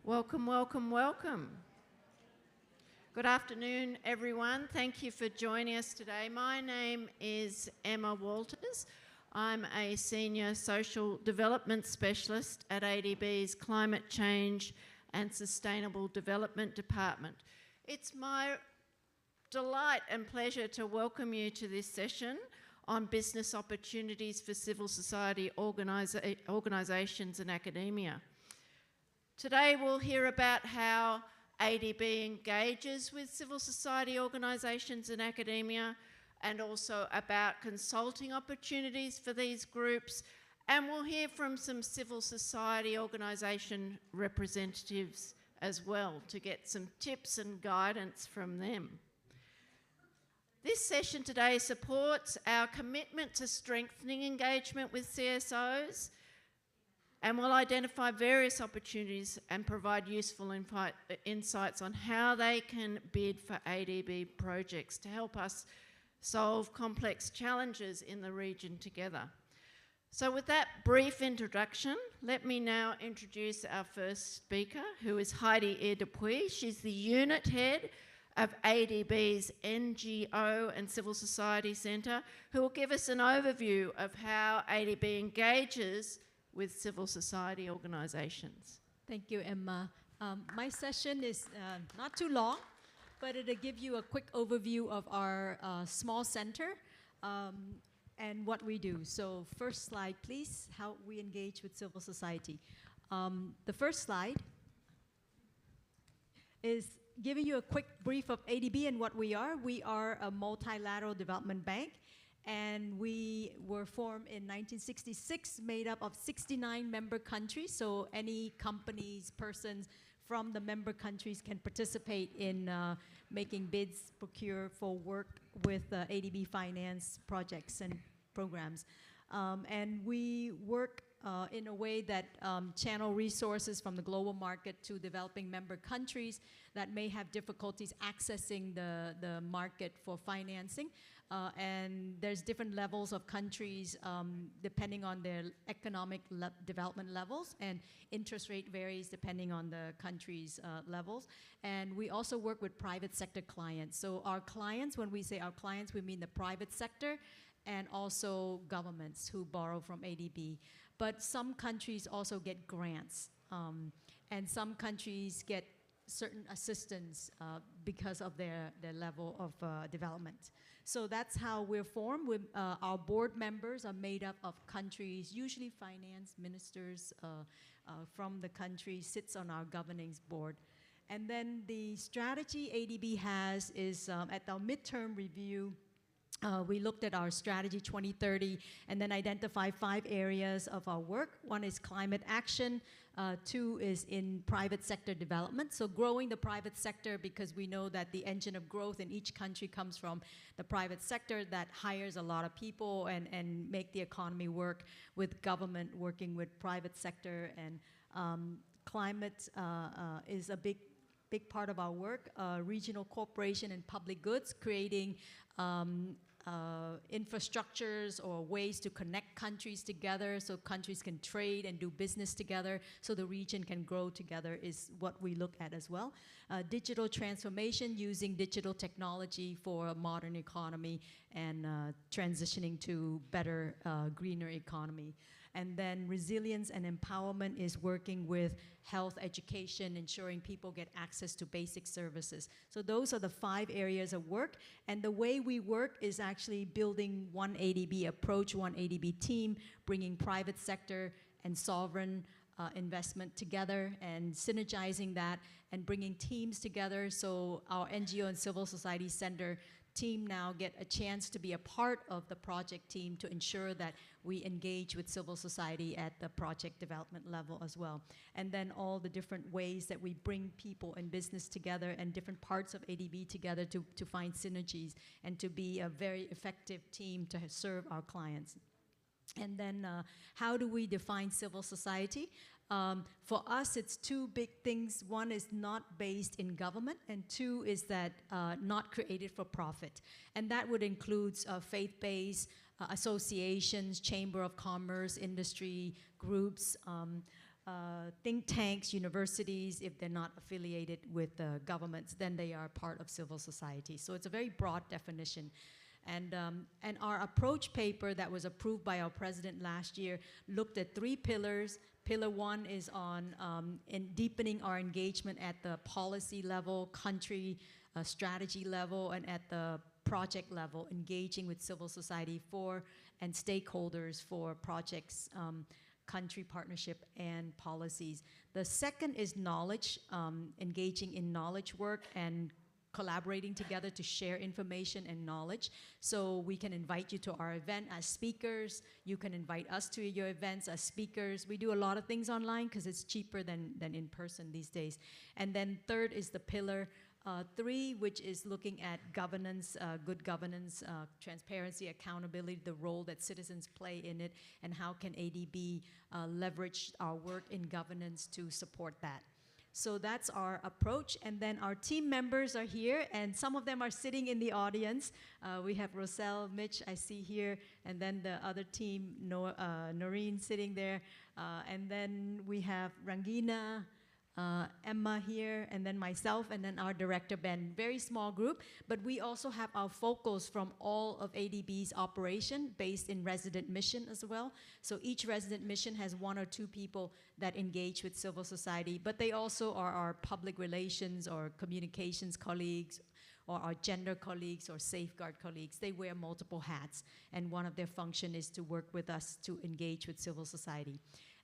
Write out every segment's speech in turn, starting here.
Welcome, welcome, welcome. Good afternoon, everyone. Thank you for joining us today. My name is Emma Walters. I'm a Senior Social Development Specialist at ADB's Climate Change and Sustainable Development Department. It's my delight and pleasure to welcome you to this session on business opportunities for civil society organisations and academia. Today we'll hear about how ADB engages with civil society organisations and academia, and also about consulting opportunities for these groups, and we'll hear from some civil society organisation representatives as well to get some tips and guidance from them. This session today supports our commitment to strengthening engagement with CSOs, and will identify various opportunities and provide useful insights on how they can bid for ADB projects to help us solve complex challenges in the region together. So with that brief introduction, let me now introduce our first speaker, who is Heidi Dupuy. She's the unit head of ADB's NGO and Civil Society Centre, who will give us an overview of how ADB engages with civil society organisations. Thank you, Emma. My session is not too long, but it'll give you a quick overview of our small centre and what we do. So first slide, please, how we engage with civil society. The first slide is giving you a quick brief of ADB and what we are. We are a multilateral development bank, and we were formed in 1966, made up of 69 member countries. So any companies, persons from the member countries can participate in making bids, procure for work with ADB finance projects and programs. And we work in a way that channel resources from the global market to developing member countries that may have difficulties accessing the market for financing. And there's different levels of countries depending on their economic development levels, and interest rate varies depending on the country's levels. And we also work with private sector clients. So our clients, when we say our clients, we mean the private sector and also governments who borrow from ADB. But some countries also get grants, and some countries get certain assistance because of their level of development. So that's how we're formed. Our board members are made up of countries, usually finance ministers from the country sits on our governing board. And then the strategy ADB has is at our midterm review, we looked at our strategy 2030 and then identified 5 areas of our work. 1 is climate action, 2 is in private sector development. So growing the private sector, because we know that the engine of growth in each country comes from the private sector that hires a lot of people and make the economy work, with government working with private sector. And climate is a big part of our work. Regional cooperation and public goods, creating infrastructures or ways to connect countries together so countries can trade and do business together so the region can grow together is what we look at as well. Digital transformation, using digital technology for a modern economy and transitioning to better, greener economy. And then resilience and empowerment is working with health, education, ensuring people get access to basic services. So those are the 5 areas of work. And the way we work is actually building one ADB approach, one ADB team, bringing private sector and sovereign investment together and synergizing that and bringing teams together. So our NGO and Civil Society Center team now get a chance to be a part of the project team to ensure that we engage with civil society at the project development level as well. And then all the different ways that we bring people and business together and different parts of ADB together to find synergies and to be a very effective team to serve our clients. And then how do we define civil society? For us, it's 2 big things. 1 is not based in government, and 2 is that not created for profit. And that would include faith-based associations, chamber of commerce, industry groups, think tanks, universities, if they're not affiliated with governments, then they are part of civil society. So it's a very broad definition. And our approach paper that was approved by our president last year looked at 3 pillars. Pillar 1 is on in deepening our engagement at the policy level, country strategy level, and at the project level, engaging with civil society and stakeholders for projects, country partnership, and policies. The second is knowledge, engaging in knowledge work and collaborating together to share information and knowledge. So we can invite you to our event as speakers. You can invite us to your events as speakers. We do a lot of things online because it's cheaper than in person these days. And then third is the pillar 3, which is looking at governance, good governance, transparency, accountability, the role that citizens play in it, and how can ADB leverage our work in governance to support that. So that's our approach. And then our team members are here, and some of them are sitting in the audience. We have Roselle, Mitch, I see here, and then the other team, Noreen sitting there. And then we have Rangina, Emma here, and then myself, and then our director, Ben. Very small group, but we also have our focals from all of ADB's operation based in resident mission as well. So each resident mission has 1 or 2 people that engage with civil society, but they also are our public relations or communications colleagues, or our gender colleagues or safeguard colleagues. They wear multiple hats, and one of their function is to work with us to engage with civil society.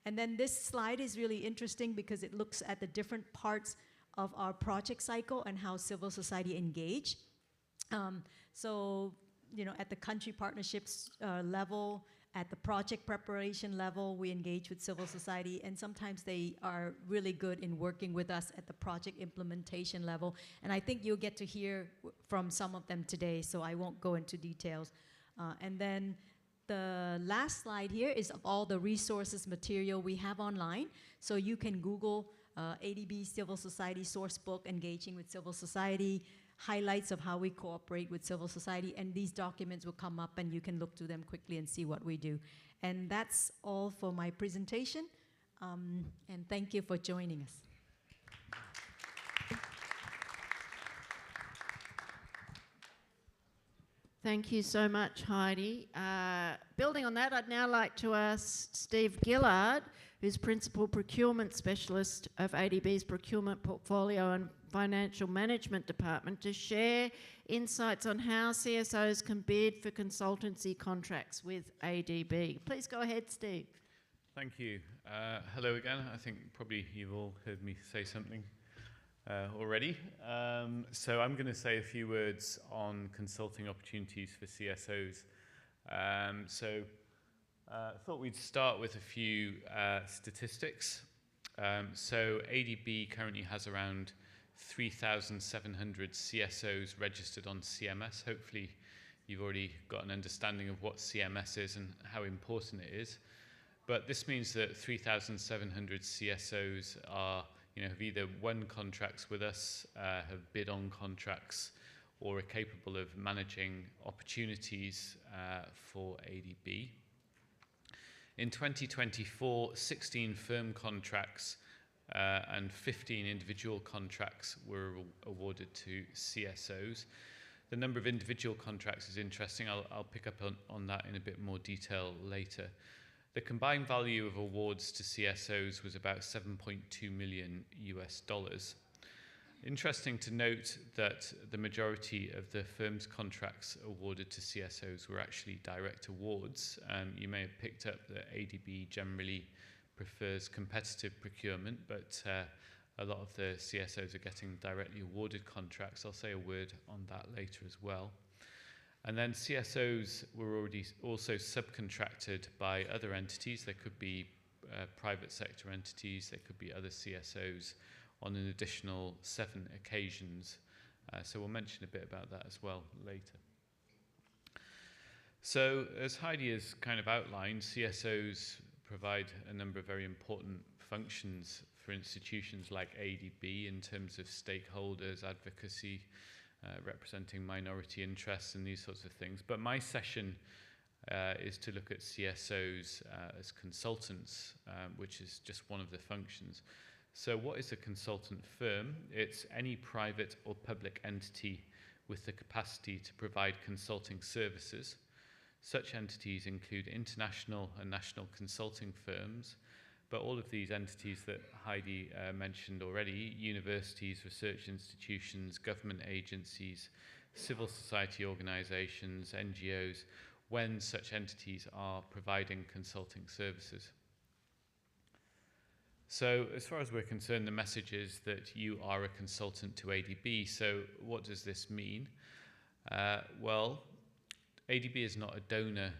And then this slide is really interesting because it looks at the different parts of our project cycle and how civil society engage. So, you know, at the country partnerships level, at the project preparation level, we engage with civil society, and sometimes they are really good in working with us at the project implementation level. And I think you'll get to hear from some of them today, so I won't go into details. And then the last slide here is of all the resources material we have online. So you can Google ADB Civil Society Sourcebook, Engaging with Civil Society, highlights of how we cooperate with civil society, and these documents will come up and you can look through them quickly and see what we do. And that's all for my presentation, and thank you for joining us. Thank you so much, Heidi. Building on that, I'd now like to ask Steve Gillard, who's Principal Procurement Specialist of ADB's Procurement Portfolio and Financial Management Department, to share insights on how CSOs can bid for consultancy contracts with ADB. Please go ahead, Steve. Thank you. Hello again. I think probably you've all heard me say something already. So I'm going to say a few words on consulting opportunities for CSOs. I thought we'd start with a few statistics. So ADB currently has around 3,700 CSOs registered on CMS. Hopefully you've already got an understanding of what CMS is and how important it is. But this means that 3,700 CSOs are, have either won contracts with us, have bid on contracts, or are capable of managing opportunities for ADB. In 2024, 16 firm contracts and 15 individual contracts were awarded to CSOs. The number of individual contracts is interesting. I'll pick up on that in a bit more detail later. The combined value of awards to CSOs was about $7.2 million US. Interesting to note that the majority of the firm's contracts awarded to CSOs were actually direct awards. You may have picked up that ADB generally prefers competitive procurement, but a lot of the CSOs are getting directly awarded contracts. I'll say a word on that later as well. And then CSOs were also subcontracted by other entities. There could be private sector entities, there could be other CSOs on an additional 7 occasions. So we'll mention a bit about that as well later. So as Heidi has kind of outlined, CSOs provide a number of very important functions for institutions like ADB in terms of stakeholders, advocacy, representing minority interests and these sorts of things. But my session is to look at CSOs as consultants, which is just one of the functions. So what is a consultant firm? It's any private or public entity with the capacity to provide consulting services. Such entities include international and national consulting firms, but all of these entities that Heidi mentioned already, universities, research institutions, government agencies, civil society organizations, NGOs, when such entities are providing consulting services. So as far as we're concerned, the message is that you are a consultant to ADB. So what does this mean? Well, ADB is not a donor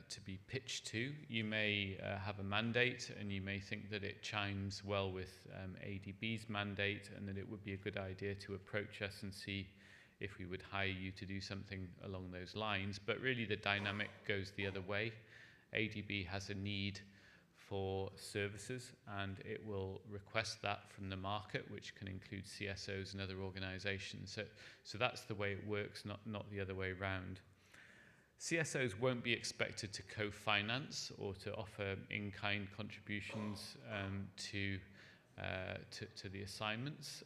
to be pitched to. You may have a mandate and you may think that it chimes well with ADB's mandate and that it would be a good idea to approach us and see if we would hire you to do something along those lines. But really the dynamic goes the other way. ADB has a need for services and it will request that from the market, which can include CSOs and other organizations. So that's the way it works, not the other way around. CSOs won't be expected to co-finance or to offer in-kind contributions to the assignments.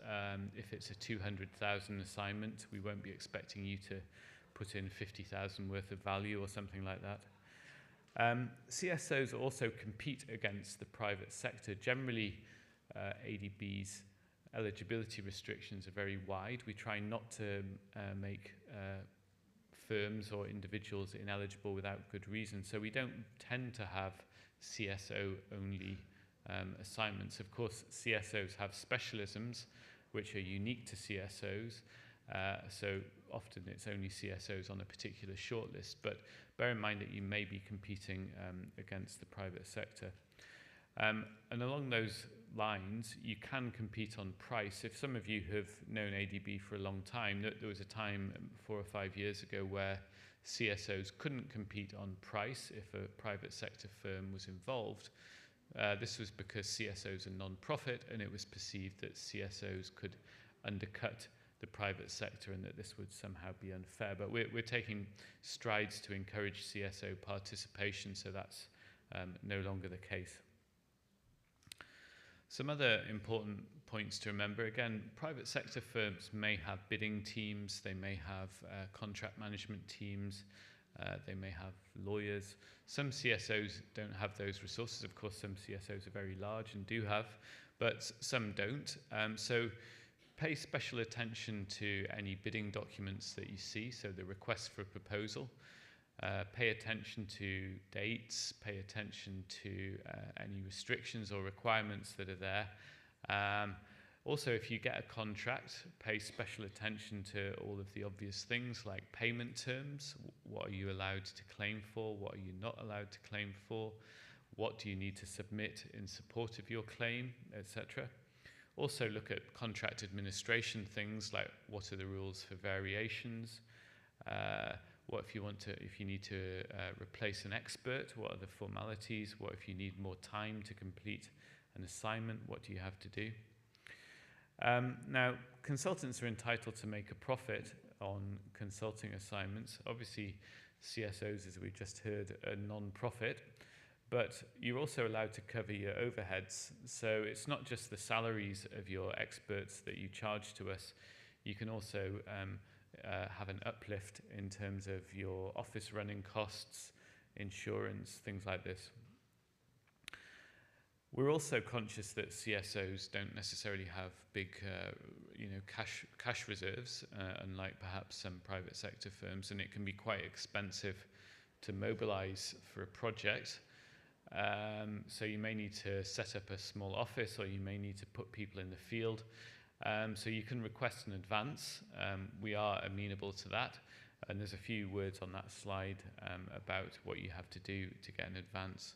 If it's a 200,000 assignment, we won't be expecting you to put in 50,000 worth of value or something like that. CSOs also compete against the private sector. Generally, ADB's eligibility restrictions are very wide. We try not to make firms or individuals ineligible without good reason. So we don't tend to have CSO-only assignments. Of course, CSOs have specialisms which are unique to CSOs. So often it's only CSOs on a particular shortlist, but bear in mind that you may be competing against the private sector. And along those lines, you can compete on price. If some of you have known ADB for a long time, there was a time 4 or 5 years ago where CSOs couldn't compete on price if a private sector firm was involved. This was because CSOs are non-profit and it was perceived that CSOs could undercut the private sector and that this would somehow be unfair. But we're taking strides to encourage CSO participation, so that's no longer the case. Some other important points to remember. Again, private sector firms may have bidding teams, they may have contract management teams, they may have lawyers. Some CSOs don't have those resources. Of course, some CSOs are very large and do have, but some don't. So pay special attention to any bidding documents that you see, so the request for a proposal. Pay attention to dates, pay attention to any restrictions or requirements that are there. Also, if you get a contract, pay special attention to all of the obvious things like payment terms. What are you allowed to claim for? What are you not allowed to claim for? What do you need to submit in support of your claim, etc. Also look at contract administration things like what are the rules for variations? What if you need to replace an expert? What are the formalities? What if you need more time to complete an assignment? What do you have to do? Now, consultants are entitled to make a profit on consulting assignments. Obviously, CSOs, as we just heard, are non-profit, but you're also allowed to cover your overheads. So it's not just the salaries of your experts that you charge to us. You can also have an uplift in terms of your office running costs, insurance, things like this. We're also conscious that CSOs don't necessarily have big, cash reserves, unlike perhaps some private sector firms, and it can be quite expensive to mobilize for a project. So you may need to set up a small office, or you may need to put people in the field. So you can request in advance. We are amenable to that, and there's a few words on that slide about what you have to do to get in advance.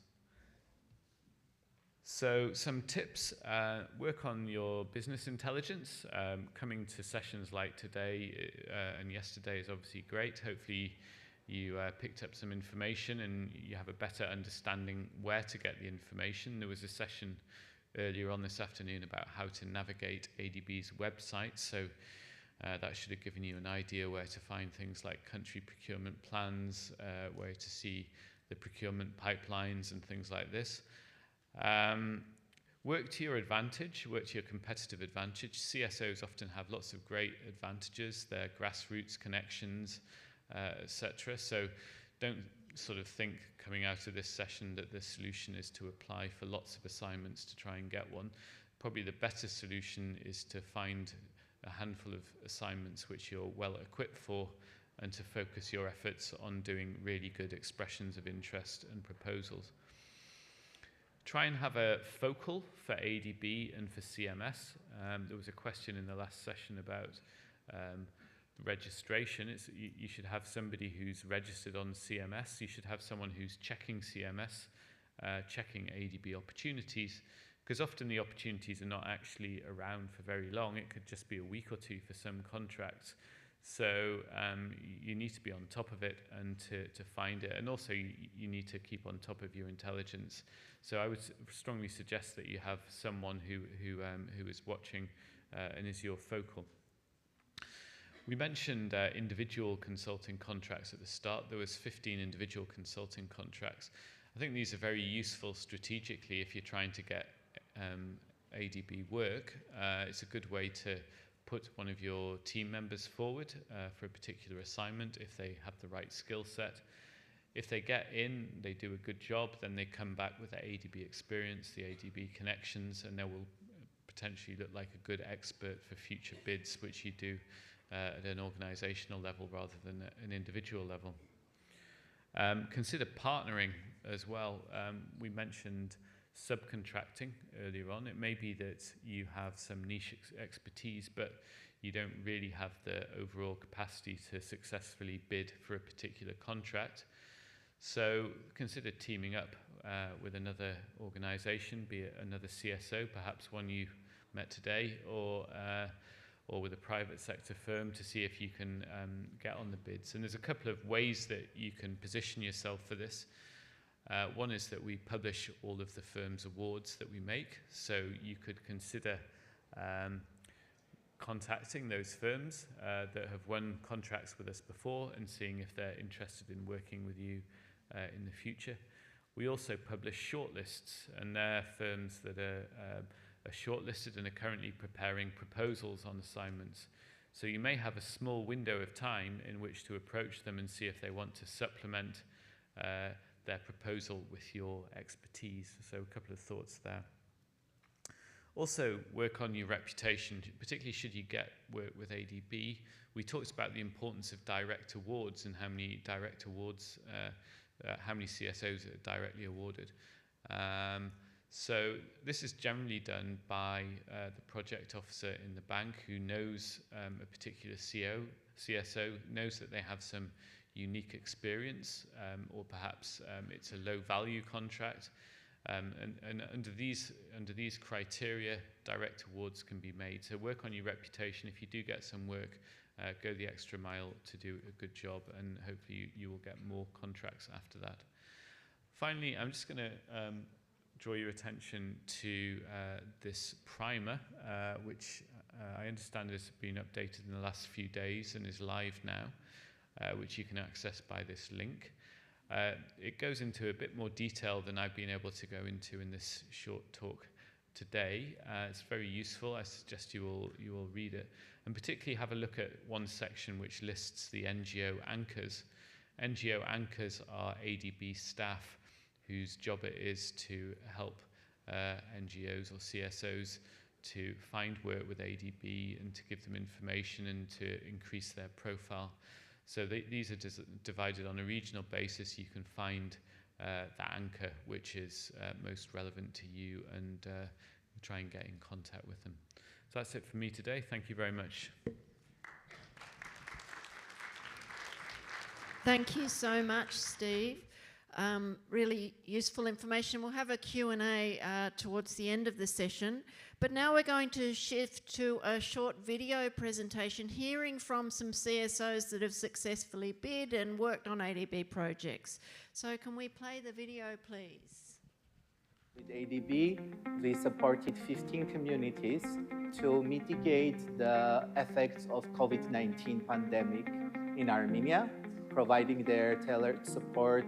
So some tips, work on your business intelligence. Coming to sessions like today and yesterday is obviously great. Hopefully you picked up some information and you have a better understanding where to get the information. There was a session earlier on this afternoon about how to navigate ADB's website. So That should have given you an idea where to find things like country procurement plans, where to see the procurement pipelines and things like this. Work to your advantage, work to your competitive advantage. CSOs often have lots of great advantages, their grassroots connections, etc. So don't sort of think coming out of this session that the solution is to apply for lots of assignments to try and get one. Probably the better solution is to find a handful of assignments which you're well equipped for, and to focus your efforts on doing really good expressions of interest and proposals. Try and have a focal for ADB and for CMS. There was a question in the last session about registration. You should have somebody who's registered on CMS. You should have someone who's checking CMS, checking ADB opportunities, because often the opportunities are not actually around for very long. It could just be a week or two for some contracts. So you need to be on top of it and to find it. And also you need to keep on top of your intelligence. So I would strongly suggest that you have someone who is watching and is your focal. We mentioned individual consulting contracts at the start. There was 15 individual consulting contracts. I think these are very useful strategically if you're trying to get ADB work. It's a good way to put one of your team members forward for a particular assignment if they have the right skill set. If they get in, they do a good job, then they come back with the ADB experience, the ADB connections, and they will potentially look like a good expert for future bids, which you do at an organizational level rather than an individual level. Consider partnering as well. We mentioned subcontracting earlier on. It may be that you have some niche expertise, but you don't really have the overall capacity to successfully bid for a particular contract. So consider teaming up with another organization, be it another CSO, perhaps one you met today, or with a private sector firm to see if you can get on the bids. And there's a couple of ways that you can position yourself for this. One is that we publish all of the firm's awards that we make, so you could consider contacting those firms that have won contracts with us before and seeing if they're interested in working with you in the future. We also publish shortlists, and they're firms that are shortlisted and are currently preparing proposals on assignments. So you may have a small window of time in which to approach them and see if they want to supplement their proposal with your expertise. So a couple of thoughts there. Also, work on your reputation, particularly should you get work with ADB. We talked about the importance of direct awards and how many direct awards, how many CSOs are directly awarded. So this is generally done by the project officer in the bank who knows a particular CSO, knows that they have some unique experience, or perhaps it's a low value contract. And under these criteria, direct awards can be made. So work on your reputation. If you do get some work, go the extra mile to do a good job, and hopefully you will get more contracts after that. Finally, I'm just going to draw your attention to this primer, which I understand has been updated in the last few days and is live now, which you can access by this link. It goes into a bit more detail than I've been able to go into in this short talk today. It's very useful. I suggest you all read it, and particularly have a look at one section which lists the NGO anchors. NGO anchors are ADB staff whose job it is to help NGOs or CSOs to find work with ADB and to give them information and to increase their profile. So these are divided on a regional basis. You can find the anchor which is most relevant to you and try and get in contact with them. So that's it for me today. Thank you very much. Thank you so much, Steve. Really useful information. We'll have a Q&A towards the end of the session. But now we're going to shift to a short video presentation hearing from some CSOs that have successfully bid and worked on ADB projects. So can we play the video, please? With ADB, we supported 15 communities to mitigate the effects of COVID-19 pandemic in Armenia, providing their tailored support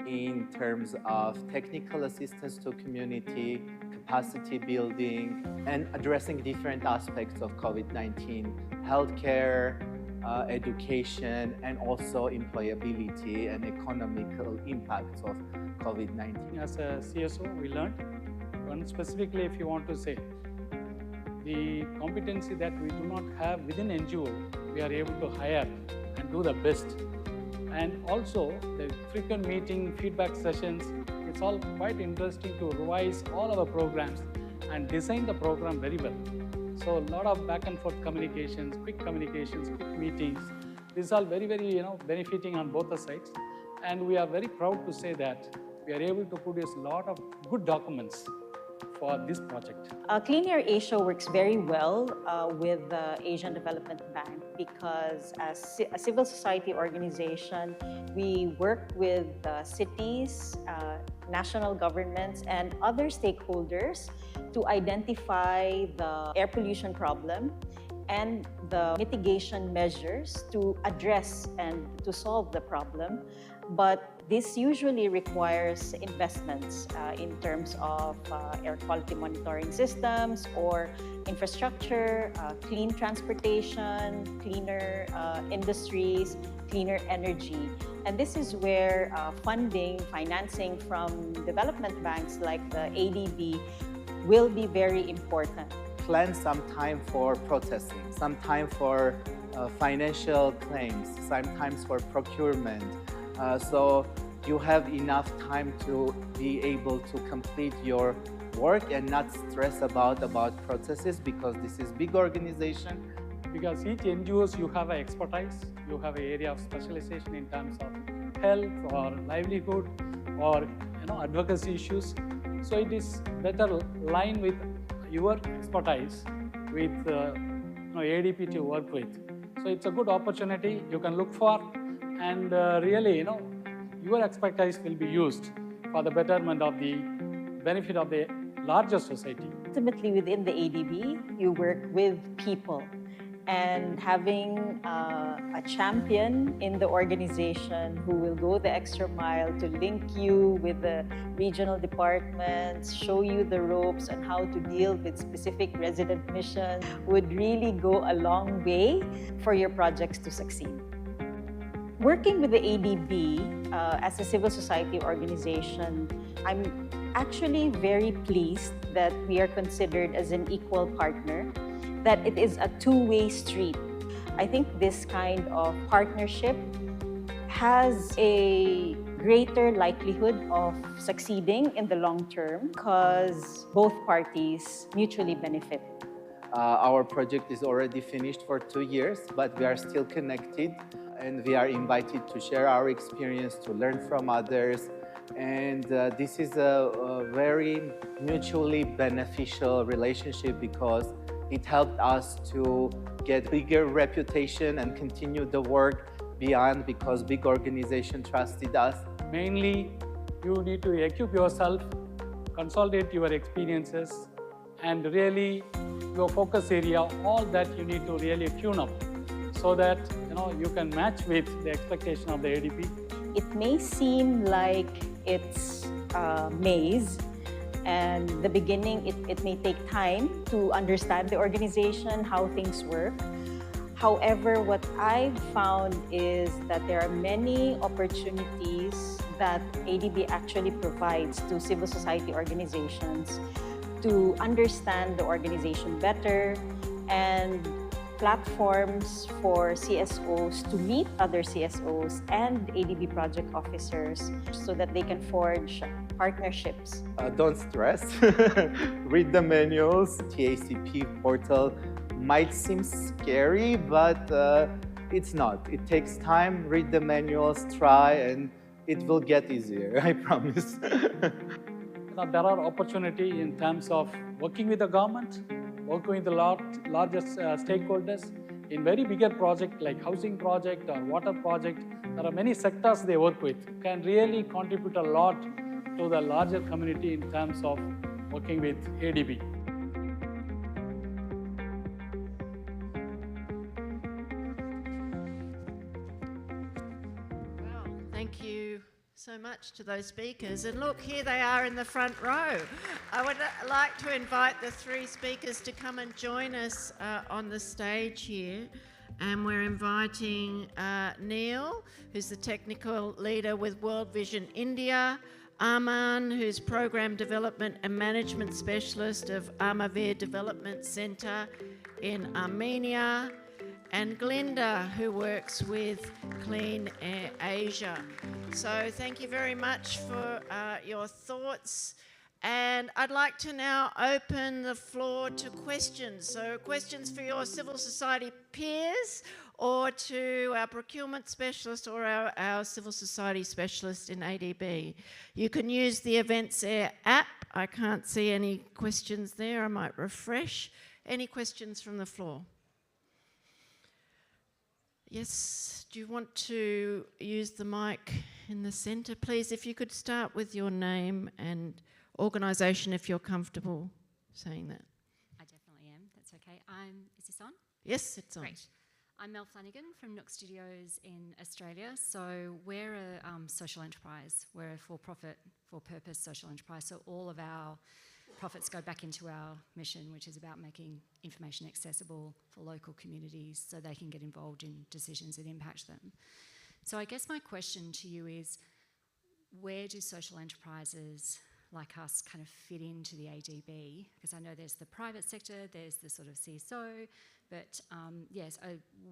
in terms of technical assistance to community, capacity building, and addressing different aspects of COVID-19, healthcare, education, and also employability and economical impacts of COVID-19. As a CSO, we learned, one specifically if you want to say, the competency that we do not have within NGO, we are able to hire and do the best. And also the frequent meeting, feedback sessions, it's all quite interesting to revise all our programs and design the program very well. So a lot of back and forth communications, quick meetings. This is all very, benefiting on both the sides. And we are very proud to say that we are able to produce a lot of good documents for this project. Clean Air Asia works very well with the Asian Development Bank because as a civil society organization, we work with cities, national governments, and other stakeholders to identify the air pollution problem and the mitigation measures to address and to solve the problem. But this usually requires investments in terms of air quality monitoring systems or infrastructure, clean transportation, cleaner industries, cleaner energy. And this is where financing from development banks like the ADB will be very important. Plan some time for processing, some time for financial claims, sometimes for procurement. So you have enough time to be able to complete your work and not stress about processes, because this is big organization. Because each NGOs, you have an expertise, you have an area of specialization in terms of health or livelihood or advocacy issues. So it is better line with your expertise with ADP to work with. So it's a good opportunity you can look for, and really, your expertise will be used for the betterment of the benefit of the larger society. Ultimately, within the ADB, you work with people, and having a champion in the organization who will go the extra mile to link you with the regional departments, show you the ropes on how to deal with specific resident missions would really go a long way for your projects to succeed. Working with the ADB as a civil society organization, I'm actually very pleased that we are considered as an equal partner, that it is a two-way street. I think this kind of partnership has a greater likelihood of succeeding in the long term because both parties mutually benefit. Our project is already finished for 2 years, but we are still connected, and we are invited to share our experience, to learn from others. And this is a very mutually beneficial relationship because it helped us to get bigger reputation and continue the work beyond, because big organization trusted us. Mainly, you need to equip yourself, consolidate your experiences, and really your focus area, all that you need to really tune up so that you can match with the expectation of the ADB. It may seem like it's a maze, and the beginning, it may take time to understand the organization, how things work. However, what I've found is that there are many opportunities that ADB actually provides to civil society organizations to understand the organization better, and platforms for CSOs to meet other CSOs and ADB project officers so that they can forge partnerships. Don't stress. Read the manuals. TACP portal might seem scary, but it's not. It takes time. Read the manuals, try, and it will get easier, I promise. There are opportunities in terms of working with the government, working with the largest stakeholders in very bigger projects like housing project or water project. There are many sectors they work with. Can really contribute a lot to the larger community in terms of working with ADB. Well, thank you so much to those speakers. And look, here they are in the front row. I would like to invite the three speakers to come and join us on the stage here. And we're inviting Neil, who's the technical leader with World Vision India, Arman, who's Program Development and Management Specialist of Armavir Development Centre in Armenia, and Glinda, who works with Clean Air Asia. So thank you very much for your thoughts. And I'd like to now open the floor to questions. So questions for your civil society peers, or to our procurement specialist, or our civil society specialist in ADB. You can use the Events Air app. I can't see any questions there. I might refresh. Any questions from the floor? Yes, do you want to use the mic in the centre, please? If you could start with your name and organisation, if you're comfortable saying that. I definitely am. That's okay. Is this on? Yes, it's on. Great. I'm Mel Flanagan from Nook Studios in Australia. So we're a social enterprise. We're a for-profit, for-purpose social enterprise. So all of our profits go back into our mission, which is about making information accessible for local communities so they can get involved in decisions that impact them. So I guess my question to you is, where do social enterprises like us kind of fit into the ADB? Because I know there's the private sector, there's the sort of CSO, but yes,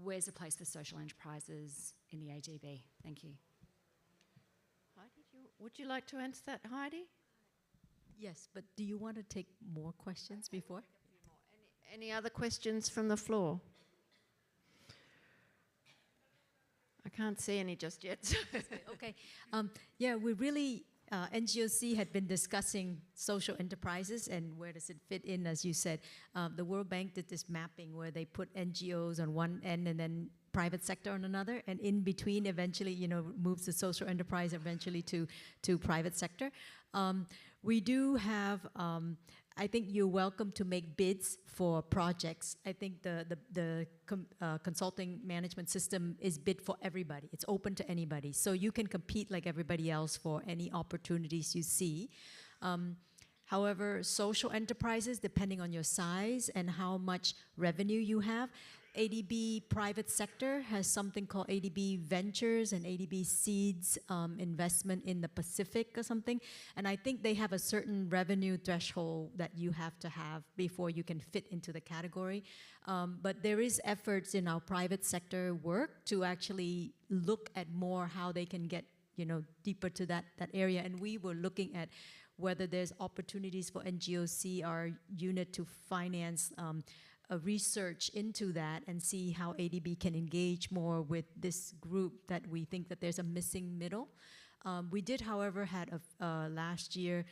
where's a place for social enterprises in the ADB? Thank you. Heidi, would you like to answer that, Heidi? Yes, but do you want to take more questions before? Any other questions from the floor? I can't see any just yet. Okay. Yeah, we really, NGOC had been discussing social enterprises and where does it fit in, as you said. The World Bank did this mapping where they put NGOs on one end and then private sector on another, and in between eventually, moves the social enterprise eventually to private sector. We do have, I think you're welcome to make bids for projects. I think the consulting management system is bid for everybody. It's open to anybody. So you can compete like everybody else for any opportunities you see. However, social enterprises, depending on your size and how much revenue you have, ADB private sector has something called ADB Ventures and ADB Seeds investment in the Pacific or something. And I think they have a certain revenue threshold that you have to have before you can fit into the category. But there is efforts in our private sector work to actually look at more how they can get deeper to that area. And we were looking at whether there's opportunities for NGOC, our unit, to finance a research into that and see how ADB can engage more with this group that we think that there's a missing middle. We did, however, had last year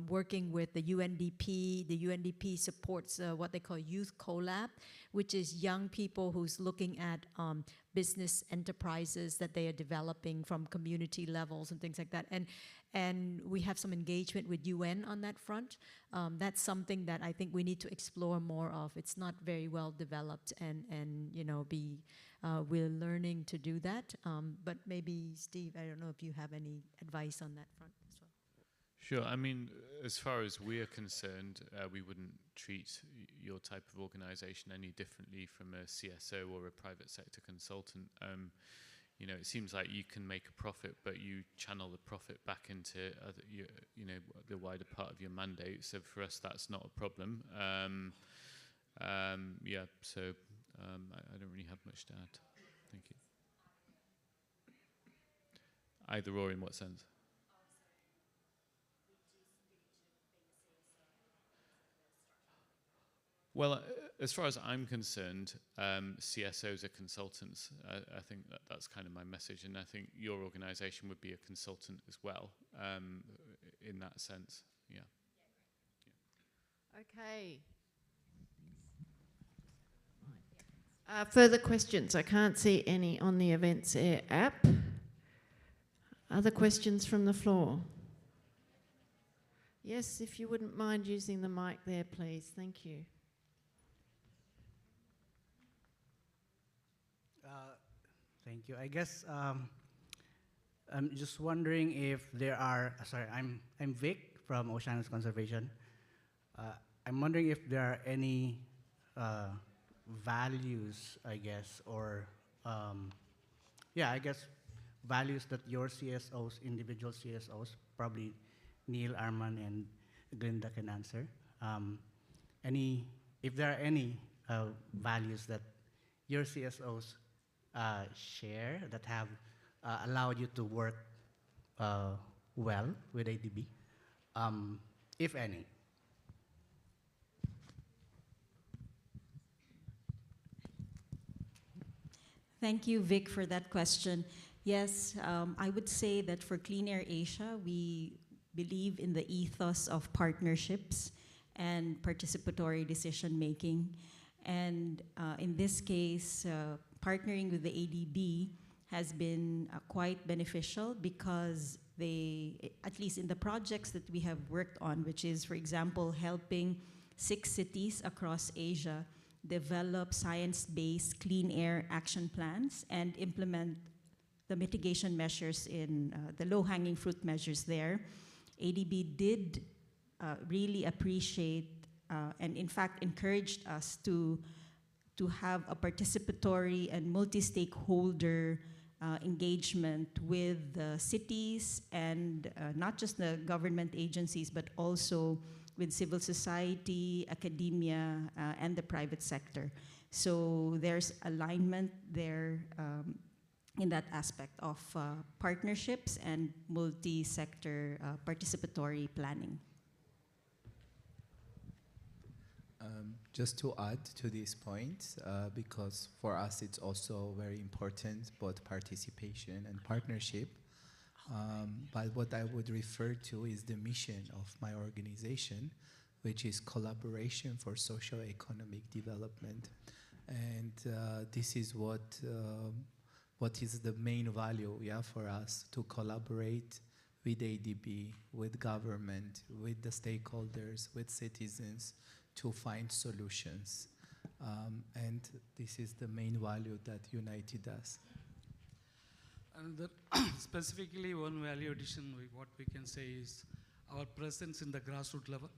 working with the UNDP. The UNDP supports what they call Youth Collab, which is young people who's looking at business enterprises that they are developing from community levels and things like that. And we have some engagement with UN on that front. That's something that I think we need to explore more of. It's not very well developed, and we're learning to do that. But maybe, Steve, I don't know if you have any advice on that front as well. Sure. I mean, as far as we're concerned, we wouldn't treat your type of organisation any differently from a CSO or a private sector consultant. It seems like you can make a profit, but you channel the profit back into the wider part of your mandate. So for us, that's not a problem. I don't really have much to add. Thank you. Either or, in what sense? Well, as far as I'm concerned, CSOs are consultants. I think that's kind of my message, and I think your organisation would be a consultant as well, in that sense. Yeah. Okay. Further questions? I can't see any on the Events Air app. Other questions from the floor? Yes, if you wouldn't mind using the mic there, please. Thank you. Thank you. I guess I'm just wondering if there are, sorry, I'm Vic from Oceanus Conservation. I'm wondering if there are any values, I guess, or yeah, I guess values that your CSOs, individual CSOs, probably Neil, Arman, and Glinda can answer. If there are any values that your CSOs share that have allowed you to work well with ADB, if any. Thank you, Vic, for that question. Yes, I would say that for Clean Air Asia, we believe in the ethos of partnerships and participatory decision-making. And in this case, partnering with the ADB has been quite beneficial because they, at least in the projects that we have worked on, which is, for example, helping 6 cities across Asia develop science-based clean air action plans and implement the mitigation measures in the low-hanging fruit measures there. ADB did really appreciate and in fact encouraged us to have a participatory and multi-stakeholder engagement with the cities and not just the government agencies, but also with civil society, academia, and the private sector. So there's alignment there in that aspect of partnerships and multi-sector participatory planning. Just to add to this point, because for us it's also very important, both participation and partnership. But what I would refer to is the mission of my organization, which is collaboration for socio-economic development. And this is what is the main value, yeah, for us, to collaborate with ADB, with government, with the stakeholders, with citizens, to find solutions. And this is the main value that united us. And that specifically one value addition, what we can say is our presence in the grassroots level,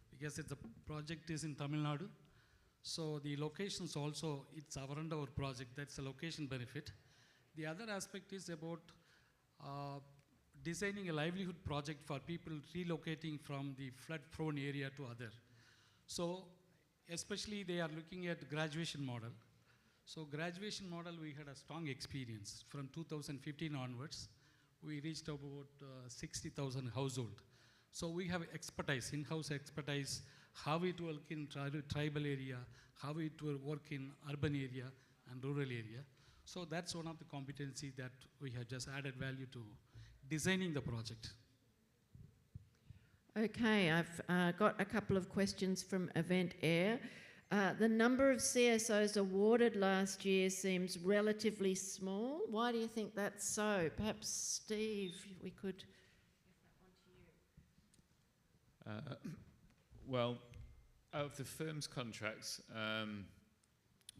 because the project is in Tamil Nadu. So the locations also, it's around our project, that's a location benefit. The other aspect is about designing a livelihood project for people relocating from the flood-prone area to other. So especially they are looking at graduation model. So graduation model, we had a strong experience. From 2015 onwards, we reached about 60,000 households. So we have expertise, in-house expertise, how it work in tribal area, how it will work in urban area and rural area. So that's one of the competencies that we have just added value to designing the project. Okay, I've got a couple of questions from Event Air. The number of CSOs awarded last year seems relatively small. Why do you think that's so? Perhaps, Steve, we could give that one to you. Well, out of the firm's contracts, I'm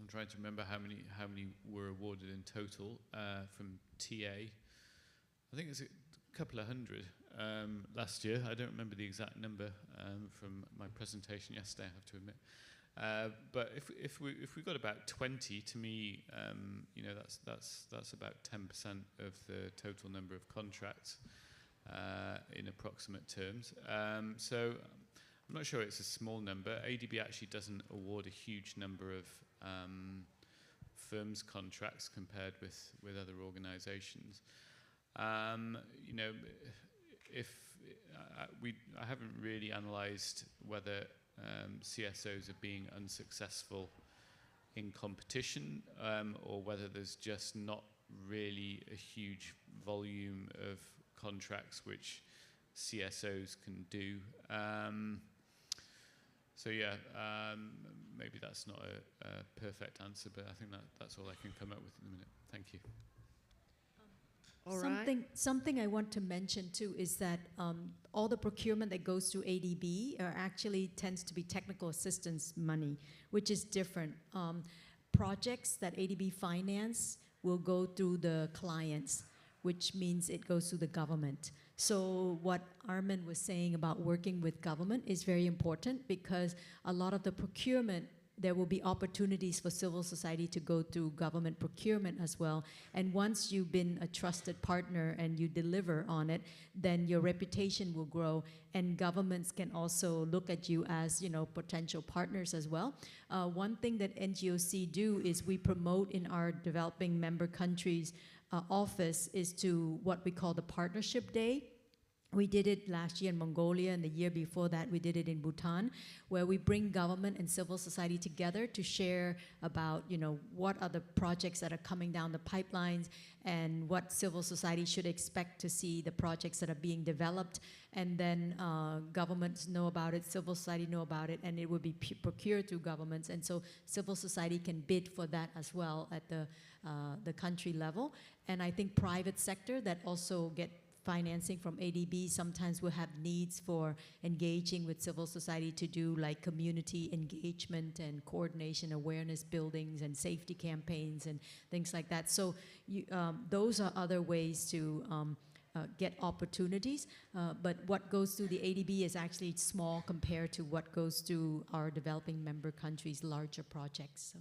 trying to remember how many were awarded in total from TA. I think it's a couple of hundred last year. I don't remember the exact number from my presentation yesterday, I have to admit. But if we got about 20, to me, you know, that's about 10% of the total number of contracts in approximate terms. So I'm not sure it's a small number. ADB actually doesn't award a huge number of firms contracts compared with other organisations. You know, I haven't really analysed whether CSOs are being unsuccessful in competition or whether there's just not really a huge volume of contracts which CSOs can do. So yeah, maybe that's not a perfect answer, but I think that's all I can come up with in a minute. Thank you. All right. Something I want to mention too is that all the procurement that goes through ADB actually tends to be technical assistance money, which is different. Projects that ADB finance will go through the clients, which means it goes to the government. So what Armin was saying about working with government is very important, because a lot of the procurement, there will be opportunities for civil society to go through government procurement as well. And once you've been a trusted partner and you deliver on it, then your reputation will grow, and governments can also look at you as, you know, potential partners as well. One thing that NGOC do is we promote in our developing member countries office is to what we call the Partnership Day. We did it last year in Mongolia, and the year before that we did it in Bhutan, where we bring government and civil society together to share about, you know, what are the projects that are coming down the pipelines and what civil society should expect to see the projects that are being developed. And then governments know about it, civil society know about it, and it will be procured through governments. And so civil society can bid for that as well at the country level. And I think private sector that also get financing from ADB sometimes will have needs for engaging with civil society to do like community engagement and coordination, awareness buildings and safety campaigns and things like that. So those are other ways to get opportunities, but what goes through the ADB is actually small compared to what goes through our developing member countries' larger projects. So.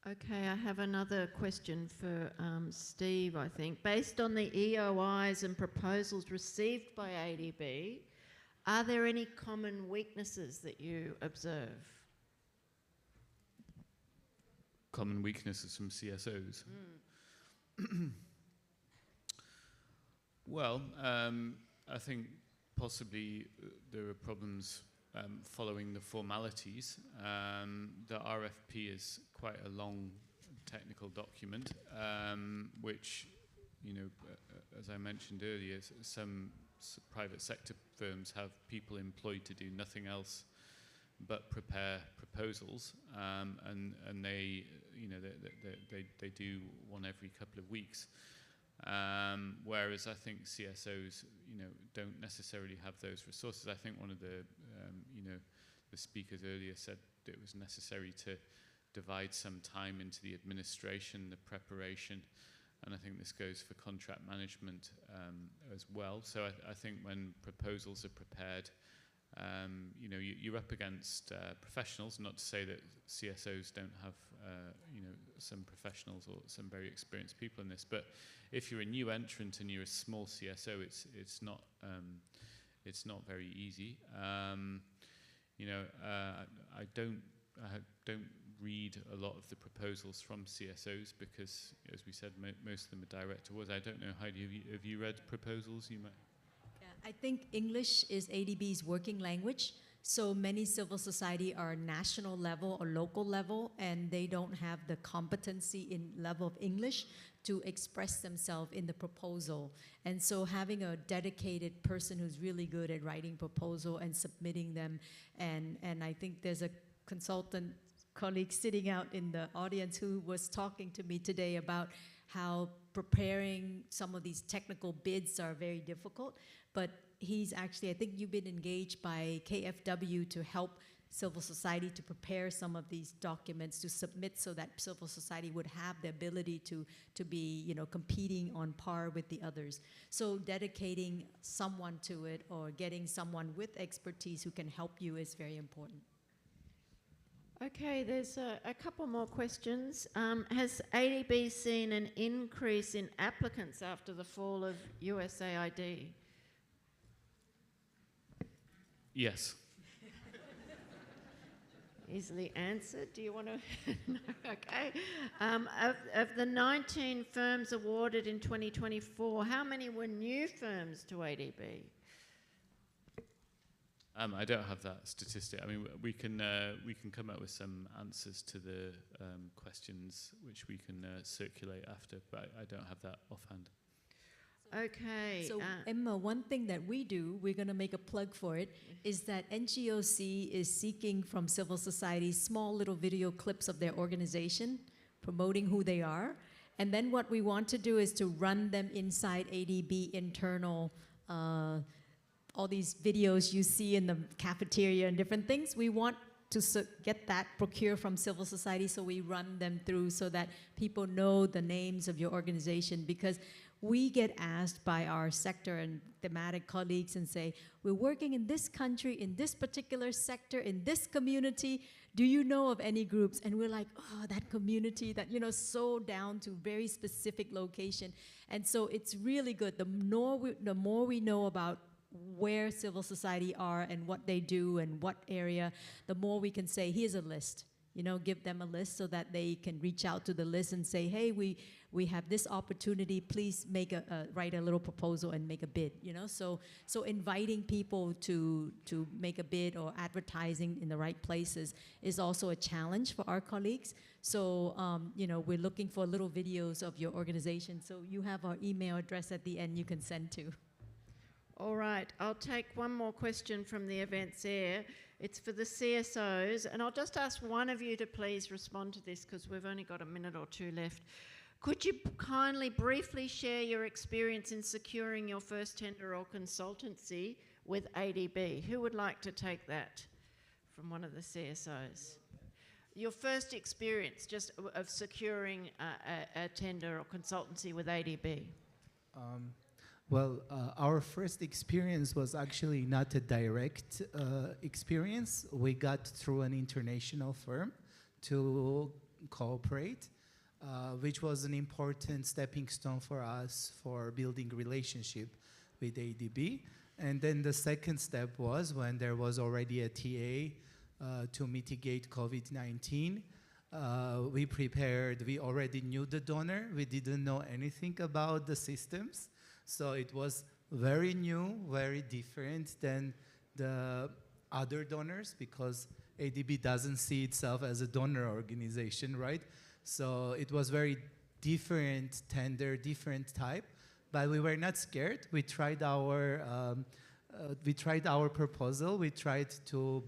Okay, I have another question for Steve, I think. Based on the EOIs and proposals received by ADB, are there any common weaknesses that you observe? Common weaknesses from CSOs? Well, I think possibly there are problems following the formalities. The RFP is quite a long technical document, which, you know, as I mentioned earlier, some private sector firms have people employed to do nothing else but prepare proposals, and they, you know, they do one every couple of weeks. Whereas I think CSOs, you know, don't necessarily have those resources. I think one of the, you know, the speakers earlier said it was necessary to divide some time into the administration, the preparation, and I think this goes for contract management as well. So I think when proposals are prepared, you know, you're up against professionals. Not to say that CSOs don't have, you know, some professionals or some very experienced people in this, but if you're a new entrant and you're a small CSO, it's not very easy. You know, I don't read a lot of the proposals from CSOs because, as we said, most of them are direct to us. I don't know, Heidi, have you read proposals? You might. Yeah, I think English is ADB's working language. So many civil society are national level or local level, and they don't have the competency in level of English to express themselves in the proposal. And so having a dedicated person who's really good at writing proposal and submitting them, and I think there's a consultant colleague sitting out in the audience who was talking to me today about how preparing some of these technical bids are very difficult, but he's actually, I think you've been engaged by KFW to help civil society to prepare some of these documents to submit so that civil society would have the ability to be, you know, competing on par with the others. So dedicating someone to it or getting someone with expertise who can help you is very important. Okay, there's a couple more questions. Has ADB seen an increase in applicants after the fall of USAID? Yes. Easily answered. Do you want to? No, okay. Of the 19 firms awarded in 2024, how many were new firms to ADB? I don't have that statistic. I mean, we can come up with some answers to the questions which we can circulate after, but I don't have that offhand. Okay. So Emma, one thing that we do, we're going to make a plug for it, is that NGOC is seeking from civil society small little video clips of their organization, promoting who they are. And then what we want to do is to run them inside ADB internal, all these videos you see in the cafeteria and different things. We want to get that procured from civil society, so we run them through so that people know the names of your organization, because we get asked by our sector and thematic colleagues and say, we're working in this country, in this particular sector, in this community. Do you know of any groups? And we're like, oh, that community, that, so down to very specific location. And so it's really good. The more we know about where civil society are and what they do and what area, the more we can say, here's a list. Give them a list so that they can reach out to the list and say, hey, we have this opportunity, please write a little proposal and make a bid, So inviting people to make a bid or advertising in the right places is also a challenge for our colleagues. So, we're looking for little videos of your organization. So you have our email address at the end you can send to. All right, I'll take one more question from the events air. It's for the CSOs, and I'll just ask one of you to please respond to this because we've only got a minute or two left. Could you kindly briefly share your experience in securing your first tender or consultancy with ADB? Who would like to take that from one of the CSOs? Your first experience just of securing a tender or consultancy with ADB. Well, our first experience was actually not a direct experience. We got through an international firm to cooperate, which was an important stepping stone for us for building relationship with ADB. And then the second step was when there was already a TA to mitigate COVID-19. We already knew the donor. We didn't know anything about the systems. So it was very new, very different than the other donors, because ADB doesn't see itself as a donor organization, right? So it was very different tender, different type, but we were not scared. We tried our proposal. We tried to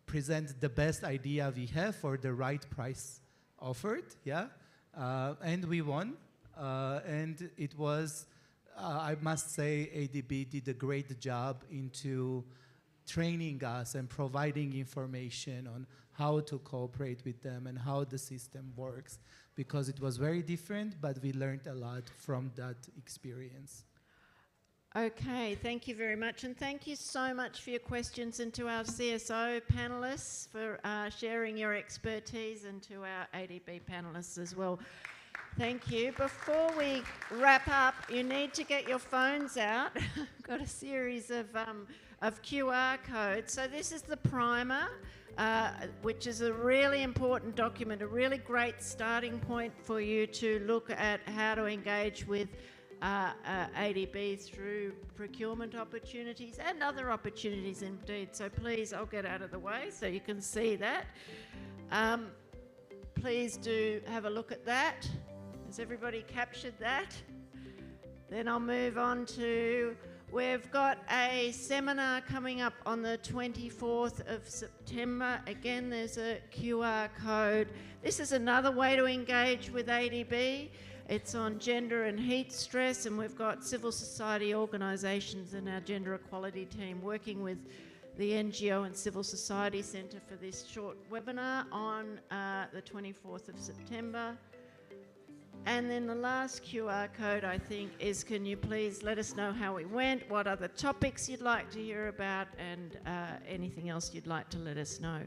present the best idea we have for the right price offered, yeah, and we won, and it was. I must say ADB did a great job into training us and providing information on how to cooperate with them and how the system works, because it was very different, but we learned a lot from that experience. Okay, thank you very much, and thank you so much for your questions, and to our CSO panellists for sharing your expertise, and to our ADB panellists as well. Thank you. Before we wrap up, you need to get your phones out. I've got a series of QR codes. So this is the primer, which is a really important document, a really great starting point for you to look at how to engage with ADB through procurement opportunities and other opportunities indeed. So please, I'll get out of the way so you can see that. Please do have a look at that. Has everybody captured that? Then I'll move on to, we've got a seminar coming up on the 24th of September. Again, there's a QR code. This is another way to engage with ADB. It's on gender and heat stress, and we've got civil society organisations and our gender equality team working with the NGO and Civil Society Centre for this short webinar on the 24th of September. And then the last QR code, I think, is can you please let us know how we went, what other topics you'd like to hear about, and anything else you'd like to let us know.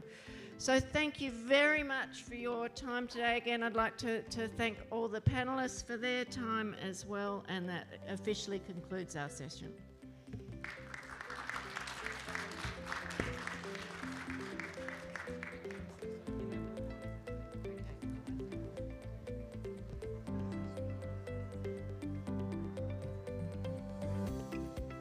So thank you very much for your time today. Again, I'd like to thank all the panellists for their time as well, and that officially concludes our session.